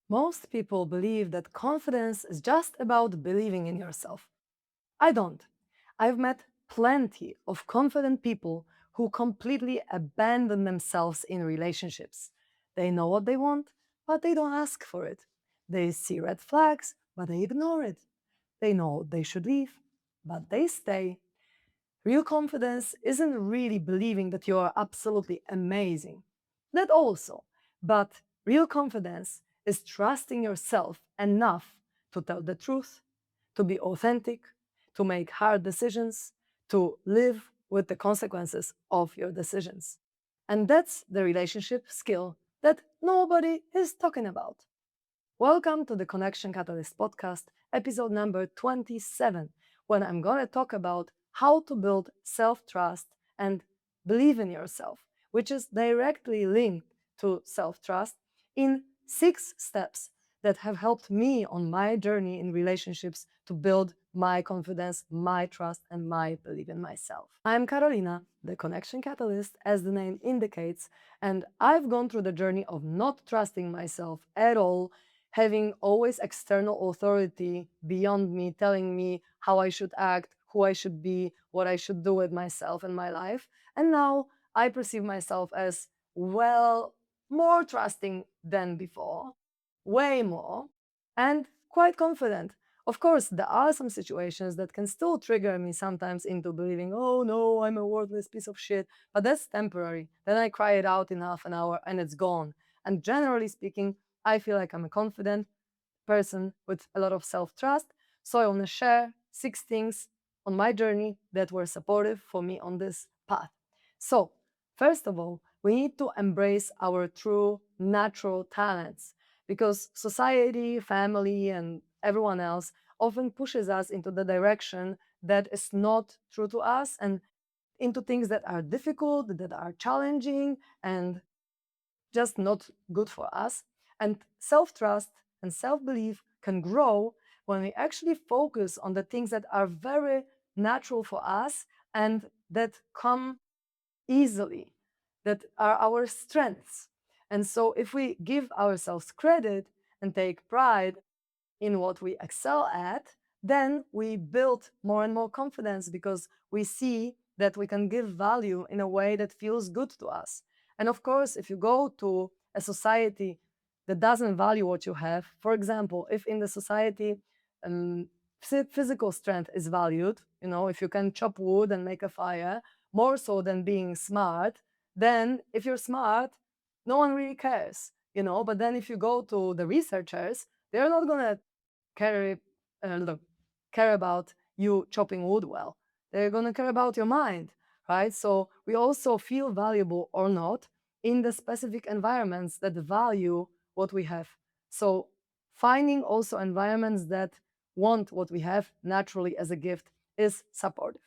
Most people believe that confidence is just about believing in yourself. I don't. I've met plenty of confident people who completely abandon themselves in relationships. They know what they want, but they don't ask for it. They see red flags, but they ignore it. They know they should leave, but they stay. Real confidence isn't really believing that you are absolutely amazing. That also. But real confidence is trusting yourself enough to tell the truth, to be authentic, to make hard decisions, to live with the consequences of your decisions. And that's the relationship skill that nobody is talking about. Welcome to the Connection Catalyst podcast, episode number 27, when I'm going to talk about how to build self trust and believe in yourself, which is directly linked to self trust in 6 steps that have helped me on my journey in relationships to build my confidence, my trust, and my belief in myself. I'm Karolina, the Connection Catalyst, as the name indicates, and I've gone through the journey of not trusting myself at all, having always external authority beyond me telling me how I should act, who I should be, what I should do with myself and my life. And now I perceive myself as, well, more trusting than before, way more, and quite confident. Of course, there are some situations that can still trigger me sometimes into believing, oh no, I'm a worthless piece of shit, but that's temporary. Then I cry it out in half an hour and it's gone. And generally speaking, I feel like I'm a confident person with a lot of self-trust. So I want to share 6 things on my journey that were supportive for me on this path. So, first of all, we need to embrace our true natural talents because society, family, and everyone else often pushes us into the direction that is not true to us and into things that are difficult, that are challenging, and just not good for us. And self trust and self belief can grow when we actually focus on the things that are very natural for us and that come easily, that are our strengths. And so, if we give ourselves credit and take pride in what we excel at, then we build more and more confidence because we see that we can give value in a way that feels good to us. And of course, if you go to a society that doesn't value what you have, for example, if in the society um, physical strength is valued, if you can chop wood and make a fire, more so than being smart, then if you're smart, no one really cares. But then if you go to the researchers, they're not going to care look, care about you chopping wood well. They're going to care about your mind, right? So we also feel valuable or not in the specific environments that value what we have. So finding also environments that want what we have naturally as a gift is supportive.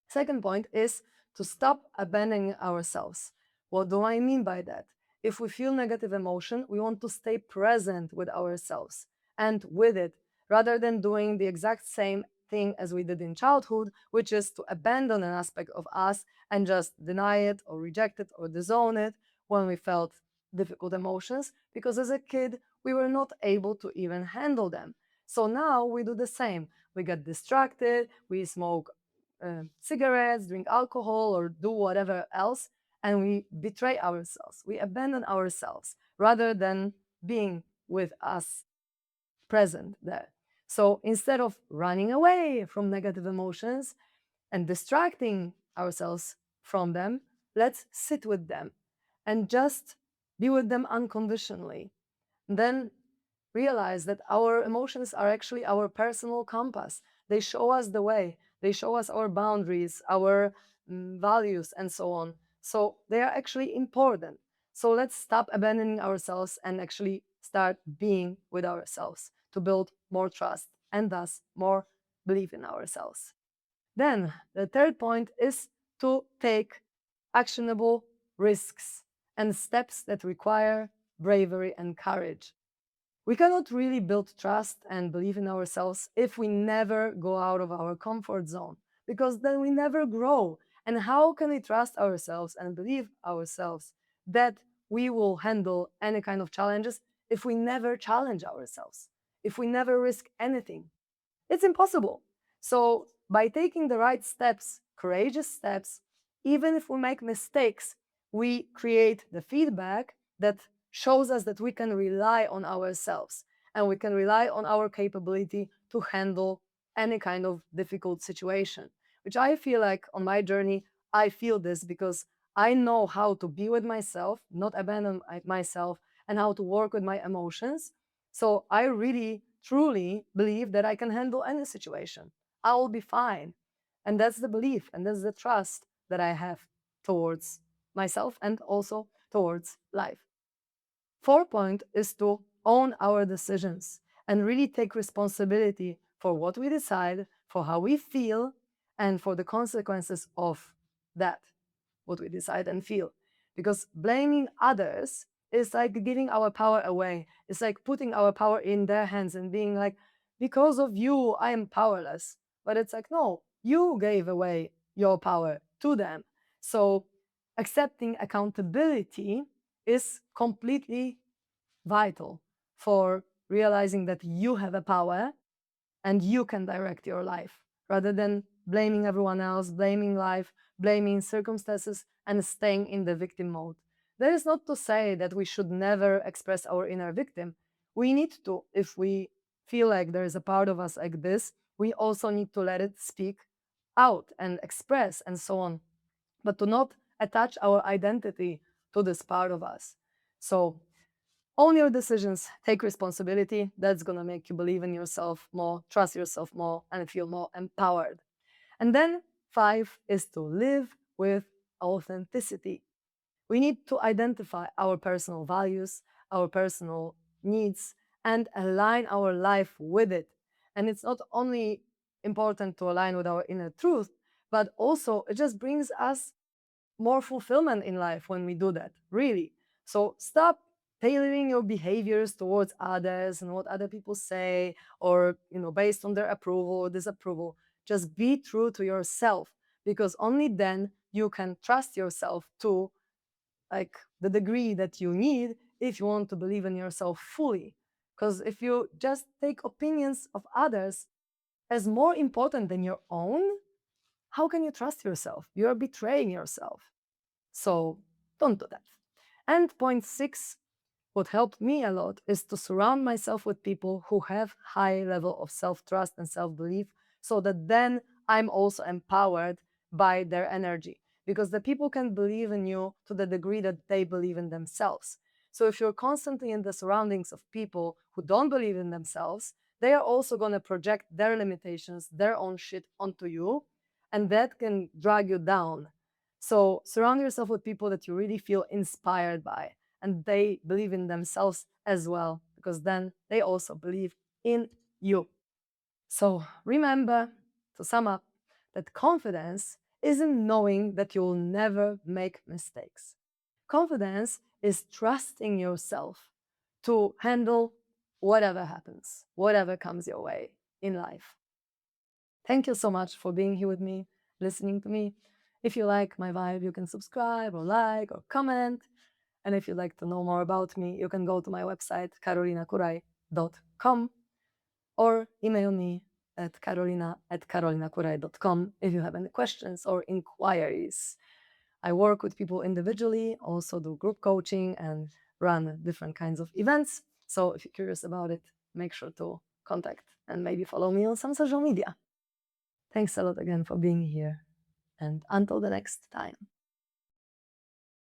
Second point is to stop abandoning ourselves. What do I mean by that? If we feel negative emotion, we want to stay present with ourselves and with it, rather than doing the exact same thing as we did in childhood, which is to abandon an aspect of us and just deny it or reject it or disown it when we felt difficult emotions, because as a kid, we were not able to even handle them. So now we do the same. We get distracted, we smoke cigarettes, drink alcohol, or do whatever else, and we betray ourselves. We abandon ourselves rather than being with us present there. So instead of running away from negative emotions and distracting ourselves from them, let's sit with them and just be with them unconditionally. Then realize that our emotions are actually our personal compass. They show us the way, they show us our boundaries, our values, and so on. So they are actually important. So let's stop abandoning ourselves and actually start being with ourselves to build more trust and thus more belief in ourselves. Then the third point is to take actionable risks and steps that require bravery and courage. We cannot really build trust and believe in ourselves if we never go out of our comfort zone, because then we never grow. And how can we trust ourselves and believe ourselves that we will handle any kind of challenges if we never challenge ourselves, if we never risk anything? It's impossible. So, by taking the right steps, courageous steps, even if we make mistakes, we create the feedback that shows us that we can rely on ourselves and we can rely on our capability to handle any kind of difficult situation. Which I feel like on my journey, I feel this because I know how to be with myself, not abandon myself, and how to work with my emotions. So I really, truly believe that I can handle any situation. I will be fine. And that's the belief and that's the trust that I have towards myself and also towards life. 4 point is to own our decisions and really take responsibility for what we decide, for how we feel, and for the consequences of that, what we decide and feel. Because blaming others is like giving our power away. It's like putting our power in their hands and being like, because of you, I am powerless. But it's like, no, you gave away your power to them. So accepting accountability is completely vital for realizing that you have a power and you can direct your life rather than blaming everyone else, blaming life, blaming circumstances, and staying in the victim mode. That is not to say that we should never express our inner victim. We need to, if we feel like there is a part of us like this, we also need to let it speak out and express and so on, but to not attach our identity to this part of us. So own your decisions, take responsibility. That's going to make you believe in yourself more, trust yourself more, and feel more empowered. And then 5 is to live with authenticity. We need to identify our personal values, our personal needs, and align our life with it. And it's not only important to align with our inner truth, but also it just brings us more fulfillment in life when we do that, really. So stop tailoring your behaviors towards others and what other people say, or based on their approval or disapproval. Just be true to yourself, because only then you can trust yourself to like the degree that you need if you want to believe in yourself fully. Because if you just take opinions of others as more important than your own, how can you trust yourself? You're betraying yourself. So don't do that. And point 6, what helped me a lot is to surround myself with people who have high level of self-trust and self-belief, so that then I'm also empowered by their energy, because the people can believe in you to the degree that they believe in themselves. So if you're constantly in the surroundings of people who don't believe in themselves, they are also going to project their limitations, their own shit onto you, and that can drag you down. So surround yourself with people that you really feel inspired by and they believe in themselves as well, because then they also believe in you. So remember, to sum up, that confidence isn't knowing that you'll never make mistakes. Confidence is trusting yourself to handle whatever happens, whatever comes your way in life. Thank you so much for being here with me, listening to me. If you like my vibe, you can subscribe or like or comment. And if you'd like to know more about me, you can go to my website, karolinakuraj.com, or email me at carolina@karolinakuraj.com if you have any questions or inquiries. I work with people individually, also do group coaching and run different kinds of events. So if you're curious about it, make sure to contact and maybe follow me on some social media. Thanks a lot again for being here, and until the next time.